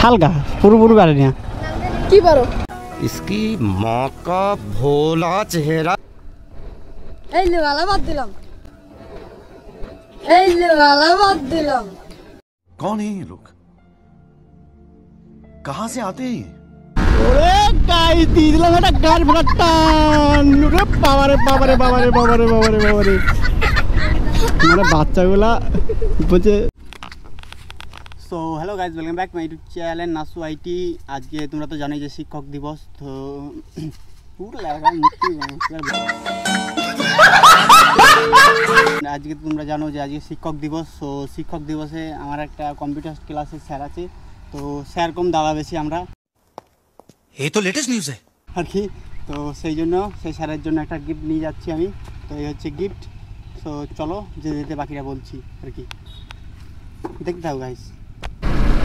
হালকা পুরোপুরি পারি না। কি পারো? इसकी माँ का भोला चेहरा। এই লে वाला बात दिलम, এই লে वाला बात दिलम। कौन है ये लोग, कहाँ से आते हैं? ওরে গাইস দিয়ে দিলাম একটা গান ফাটান। ওরে বাবারে বাবারে বাবারে বাবারে বাবারে বাবারে মানে বাচ্চাগুলা বলছে। So hello guys, welcome back my YouTube channel Nasu IT. আজকে তোমরা তো জানোই যে শিক্ষক দিবস, তো পুরো আজকে তোমরা জানো যে আজকে শিক্ষক দিবস। সো শিক্ষক দিবসে আমার একটা কম্পিউটার ক্লাসের স্যার আছে, তো স্যার কম দাদা বেশি আমরা, ये तो लेटेस्ट न्यूज़ है আর কি। তো সেই জন্য সেই স্যারের জন্য একটা গিফট নিয়ে যাচ্ছি আমি, তো এই হচ্ছে গিফট। সো চলো যেতে যেতে বাকিরা বলছি আর কি, দেখতে থাকো গাইস।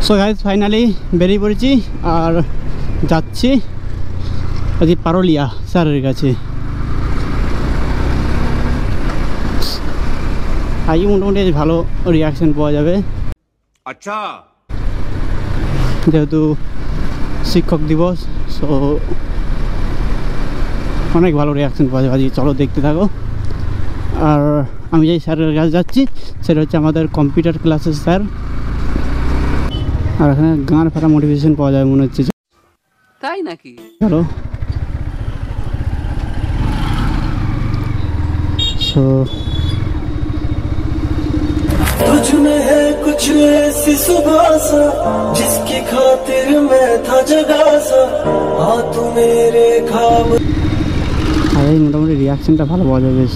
সো গাইস ফাইনালি বেরিয়ে পড়েছি আর যাচ্ছি আজকে পারুলিয়া স্যারের কাছে। আজকে মোটামুটি ভালো রিয়াকশন পাওয়া যাবে, अच्छा যেহেতু শিক্ষক দিবস। সো অনেক ভালো রিয়াকশন পাওয়া যাবে আজকে, চলো দেখতে থাকো। আর আমি যেই স্যারের কাছে যাচ্ছি সেটা হচ্ছে আমাদের কম্পিউটার ক্লাসের স্যার, আর এখানে গান ফাটা মোটিভেশন পাওয়া যাবে মনে হচ্ছে, তাই নাকি? চলো। সো तुझ में है कुछ ऐसी सुबह सा जिसकी खातिर मैं था जगा सा, हाँ तू मेरे ख्वाब। আর এই মোটামুটি রিয়াকশনটা ভালো পাওয়া যাবে বেশ।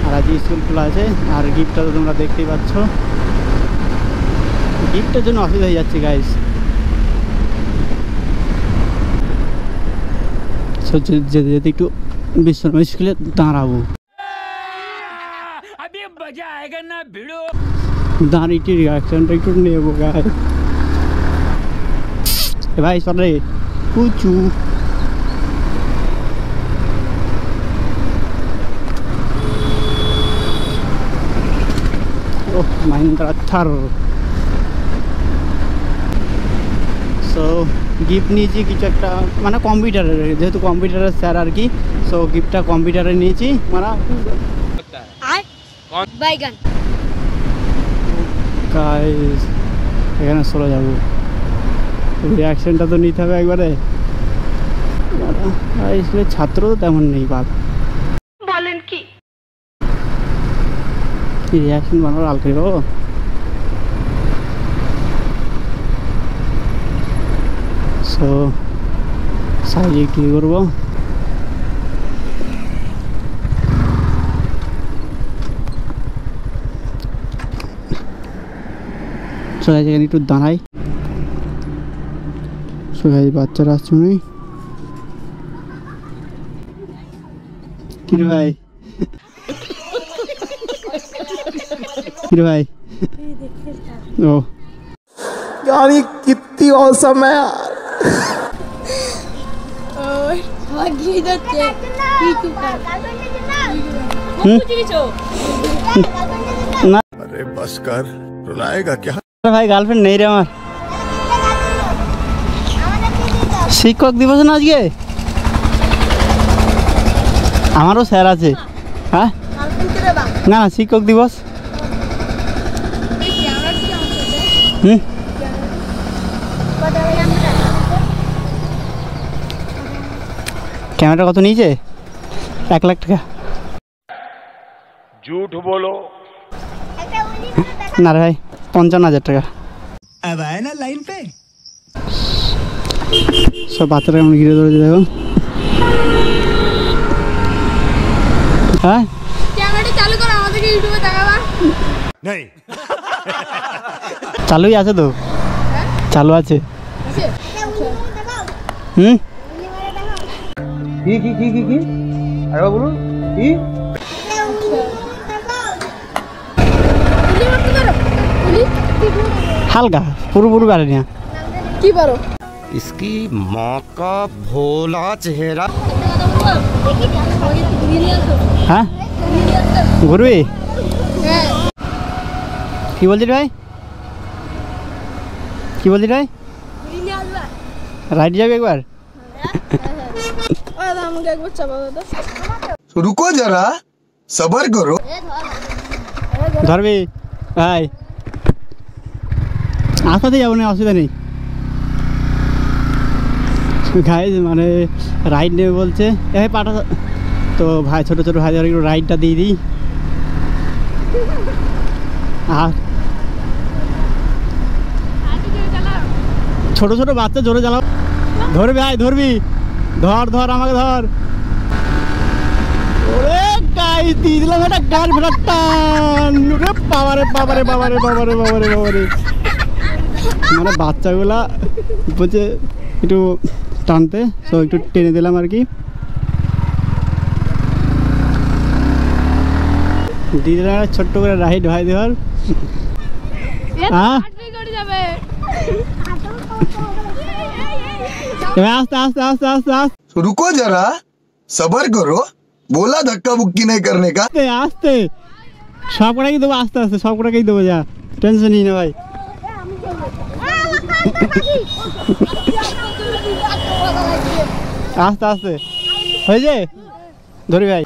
আর আজ স্কুল খোলা আছে, আর গিফটটা তো তোমরা দেখতেই পাচ্ছ। গিফটের জন্য অসুবিধা হয়ে যাচ্ছে গাইস। যেতে যেতে একটু বিশ্রাম স্কুলে দাঁড়াবো, দাঁড়িয়ে রিয়াকশনটা একটু নেবো গাইস। ভাই সরে কুচু ও মাহিন্দ্রা থার। সো গিফট নিয়েছি কিছু একটা, মানে কম্পিউটারের, যেহেতু কম্পিউটারের স্যার আর কি। সো গিফটটা কম্পিউটারে নিয়েছি, মানে বাইগান গাইস এখানে চলে যাবো, রিয়াকশনটা তো নিতে হবে একবারে। স্কুলের ছাত্র তো তেমন নেই, বাপ বলেন কি রিয়াকশন বানাবো আলকারি বাবু। সো সাইজে কী করবো, সবাই এখানে একটু দাঁড়াই। সবাই বাচ্চারা আসছে নেই কিরে ভাই, কিরে ভাই ও यार ये कितनी औसम है यार। ভাগিয়ে যাচ্ছে না अरे बस कर, रुलाएगा क्या? ভাই গার্লফ্রেন্ড নেই রে আমার। শিক্ষক দিবস না আজকে, আমারও স্যার আছে। হ্যাঁ না না শিক্ষক দিবস। হুম ক্যামেরা কত নিয়েছে? 1 লাখ টাকা। झूठ बोलो। না রে ভাই 55,000 টাকা। अब आए ना लाइन पे। সব বাচ্চারা কেমন ঘিরে ধরেছে দেখো। হ্যাঁ ক্যামেরাটা চালু করো, আমাদেরকে ইউটিউবে দেখাবা। नहीं চালুই আছে তো, চালু আছে। হুম কি কি কি কি কি আরে বলুন কি হালকা পুরোপুরি পারি না। কি পারো? इसकी माँ का भोला चेहरा। হ্যাঁ ঘুরবি কি বলছিস ভাই কি বলছিস ভাই রাইড যাবে একবার আমাকে একবার চাপা দাও তো रुको जरा सबर करो। ধরবি ভাই আসাতে যাবো না অসুবিধা নেই গাইজ মানে রাইড নেবে বলছে এই পাটা তো ভাই ছোটো ছোটো ভাই একটু রাইডটা দিয়ে দিই আর ছোটো ছোটো বাচ্চা জোরে চালাও ধরবি ভাই ধরবি ধর ধর আমাকে ধর ওরে গাই দিয়ে দিলাম একটা গাড়ি ভেড়া টান রে বাবারে বাবারে বাবারে বাবারে বাবারে বাবারে মানে বাচ্চাগুলা বলছে একটু টানতে সো একটু টেনে দিলাম আর কি দিয়ে দিলাম ছোট্ট করে রাইড ভাই ধর হ্যাঁ আস্তে আস্তে আস্তে আস্তে আস্তে रुको जरा सबर करो बोला धक्का बुक्की नहीं करने का। আস্তে আস্তে সব কটাই দেবো আস্তে আস্তে সব কটাকেই দেবো যা টেনশন নিই না ভাই আস্তে আস্তে হয়েছে ধরি ভাই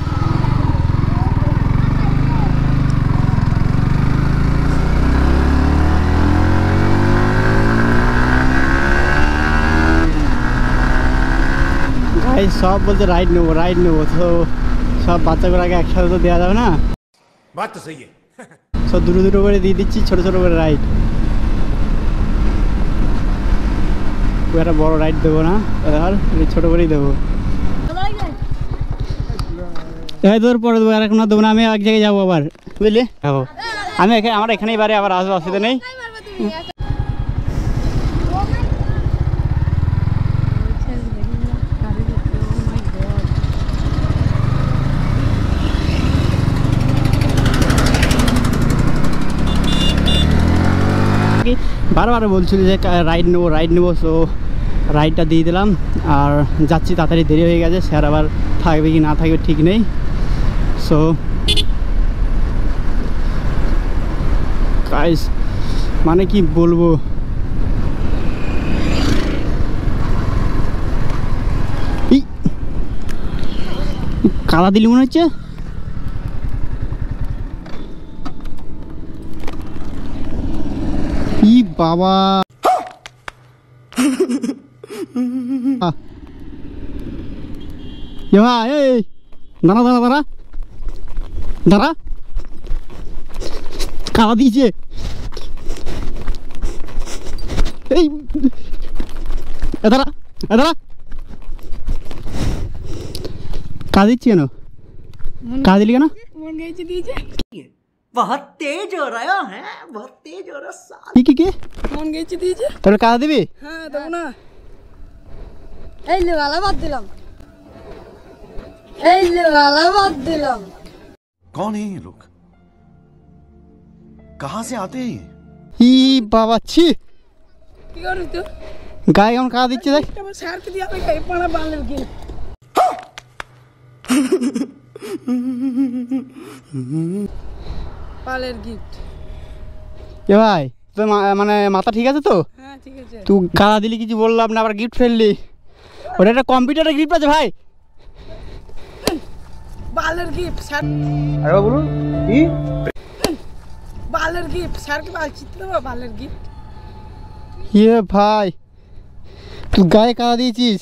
ভাই সব বলছে রাইড নেবো তো সব বাচ্চাগুলোকে একসাথে তো দেওয়া যাবে না बात तो सही है। সব দুটো দুটো করে দিয়ে দিচ্ছি ছোটো ছোটো করে রাইড খুব একটা বড়ো রাইড দেবো না আর ছোটো করেই দেবো এই তোর পরে দেবো আর এখন দেবো না আমি এক জায়গায় যাবো আবার বুঝলি যাবো আমি আমার এখানেই বারে আবার আসবো অসুবিধা নেই বারবার বলছিল যে রাইড নেবো সো রাইডটা দিয়ে দিলাম আর যাচ্ছি তাড়াতাড়ি দেরি হয়ে গেছে স্যার আবার থাকবে কি না থাকবে ঠিক নেই সো গাইস মানে কি বলবো কাদা দিলি মনে হচ্ছে ই বাবা এই দাঁড়া দাঁড়া দাঁড়া দাঁড়া কাদা দিয়েছে এই দাঁড়া দাঁড়া কাদা দিচ্ছি কেন কাদা দিলি কেন बहुत तेज हो रहा है बहुत तेज हो रहा কি মন গেছে দিয়েছে তোর কাদা দিবি হ্যাঁ দেবো না এই লে वाला বাদ দিলাম এই লে वाला বাদ দিলাম कौन है ये लोग कहाँ से आते हैं ये? ই বাবা ছি কি করছিস তুই গায়ে কেমন কাদা দিচ্ছে দেখ আমার স্যারকে দিয়ে আমি খাই পানা বানলে কি পালের গিফট এ ভাই তোর মানে মাথা ঠিক আছে তো হ্যাঁ ঠিক আছে তুই কাদা দিলি কিছু বললাম না আবার গিফট ফেললি ওটা একটা কম্পিউটারের গিফট আছে ভাই পালের গিফট স্যার আরে বলুন কি পালের গিফট স্যারকে বাল চিনতে দেবো পালের গিফট ইয়ে ভাই তুই গায়ে কাদা দিয়েছিস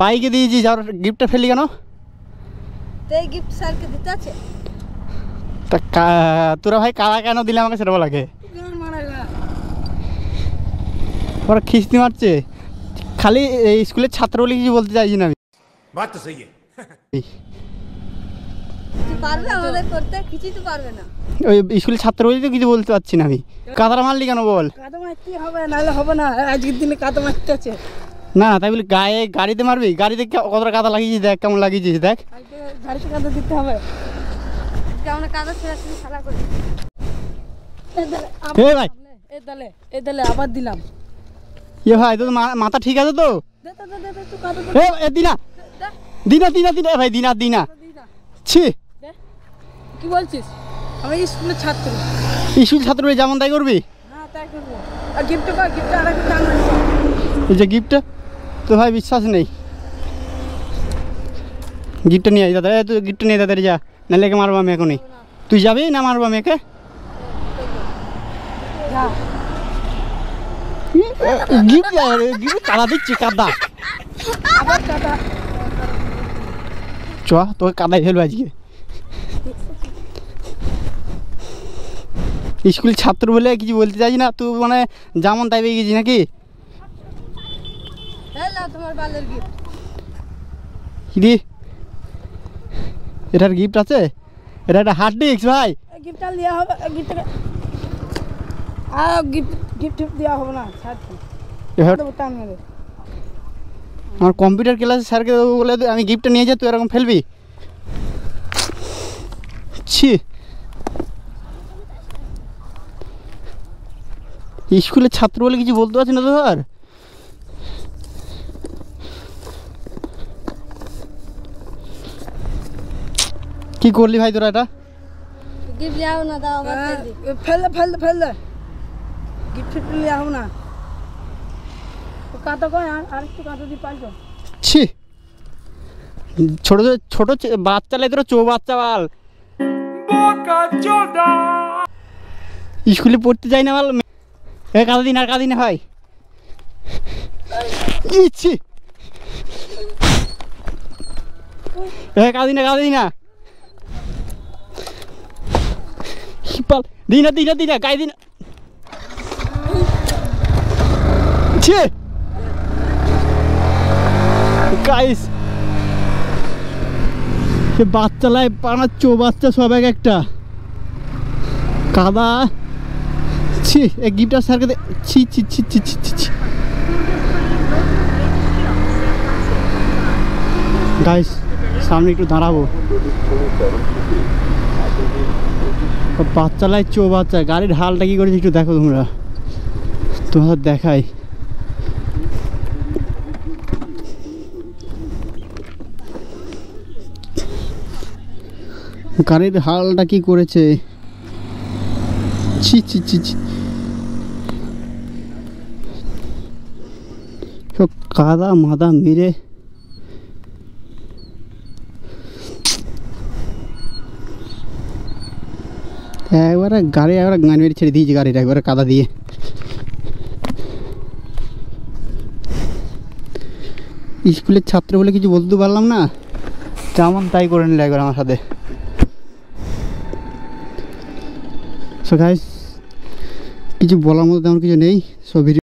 বাইকে দিয়েছিস আর গিফটটা ফেললি কেন তো এই গিফট স্যারকে দিতে আছে তা তোরা ভাই কাদা কেন দিলে আমাকে সেটা লাগে গান মারা না ওরা খিস্তি মারছে খালি এই স্কুলের ছাত্র বলে কিছু বলতে চাইছি না আমি बात तो सही है। তুই পারবে আমাদের করতে কিছুই তো পারবে না ওই স্কুলের ছাত্র বলে তো কিছু বলতে পারছি না আমি কাদাটা মারলি কেন বল কাদা মারতে হবে নাহলে হবে না আজকের দিনে কাদা মারতে আছে না তাই বলি গায়ে গাড়িতে মারবি গাড়িতে কতটা কাদা লাগিয়েছিস দেখ কেমন লাগিয়েছিস দেখ গাড়িতে কাদা দিতে হবে কেমন কাদা ছেড়ে খেলা করি এ ভাই এ দলে আবার দিলাম এ ভাই তোর মাথা ঠিক আছে তো? দে দে দে দে তুই কাদা এ দিনা দিনা দিনা দিনা ভাই দিনা দিনা ছি কি বলছিস? আমি স্কুলের ছাত্র। স্কুল ছাত্র হয়ে যেমন তাই করবি? হ্যাঁ তাই করবো। আর গিফট কর, গিফট আর একটা টান মারি। এই যে গিফটটা তো ভাই বিশ্বাস নেই। গিফটটা নিয়ে আয় দাদা, তুই গিফটটা নিয়ে দাদা যা, নাহলে একে মারবো আমি এখনই। তুই যাবি না মারবো আমি একে? যা। গিফট গিফট কাদা দিচ্ছি, কাদা। আবার কাদা। চ তোকে কাদাই ফেলবো আজকে। স্কুল ছাত্র বলে কিছু বলতে চাইছি না, তুই মানে যেমন তাই পেয়ে গেছিস নাকি? এই নাও তোমার বালের গিফট। কি এটার গিফট আছে? এটা একটা হার্ড ডিস্ক ভাই। এই গিফটটা লিয়া হবে, গিফটটা গিফট দেওয়া হবে না, ছাড়। দেবো টান মেরে। আমার কম্পিউটার ক্লাসে স্যারকে দেবো বলে আমি গিফটটা নিয়ে যাই, তুই এরকম ফেলবি? ছি, স্কুলের ছাত্র বলে কিছু বলতে পারছি না তো স্যার। কি করলি ভাই তোরা এটা? গিফট লিয়াও না, দাও আবার fail they fail they fail they. Gift লিয়া হবে না। তো কাদা কই আর একটু কাদা দি পাইছো? ছি, ছোট ছোট বাচ্চা লাই তোরা, চো বাচ্চা বাল। স্কুলে পড়তে যাই না বাল। এ কাদা দিন আর কাদা দিন ভাই। ইচ্ছি এ কাদা দিন না পাল দিনা দিনা দিনা গাই দিন। ছি গাইস, সে বাচ্চা লাই পানার চো বাচ্চা সব এক একটা কাদা। ছি, এই গিফটটা স্যারকে দে। ছি ছি ছি ছি ছি ছি ছি। গাইস সামনে একটু দাঁড়াবো। বাচ্চা লাই চো বাচ্চা, গাড়ির হালটা কি করেছে একটু দেখো তোমরা, তোমাদের দেখাই। গাড়ির হালটা কি করেছে, ছি ছি ছি ছি। সব কাদা মাদা মেরে একবারে গাড়ি একবারে গান মেরে ছেড়ে দিয়েছি, গাড়িটা একবারে কাদা দিয়ে। স্কুলের ছাত্র বলে কিছু বলতে পারলাম না, তেমন তাই করে নিলে একবার আমার সাথে। সো গাইস কিছু বলার মতো তেমন কিছু নেই, সব ভিডিও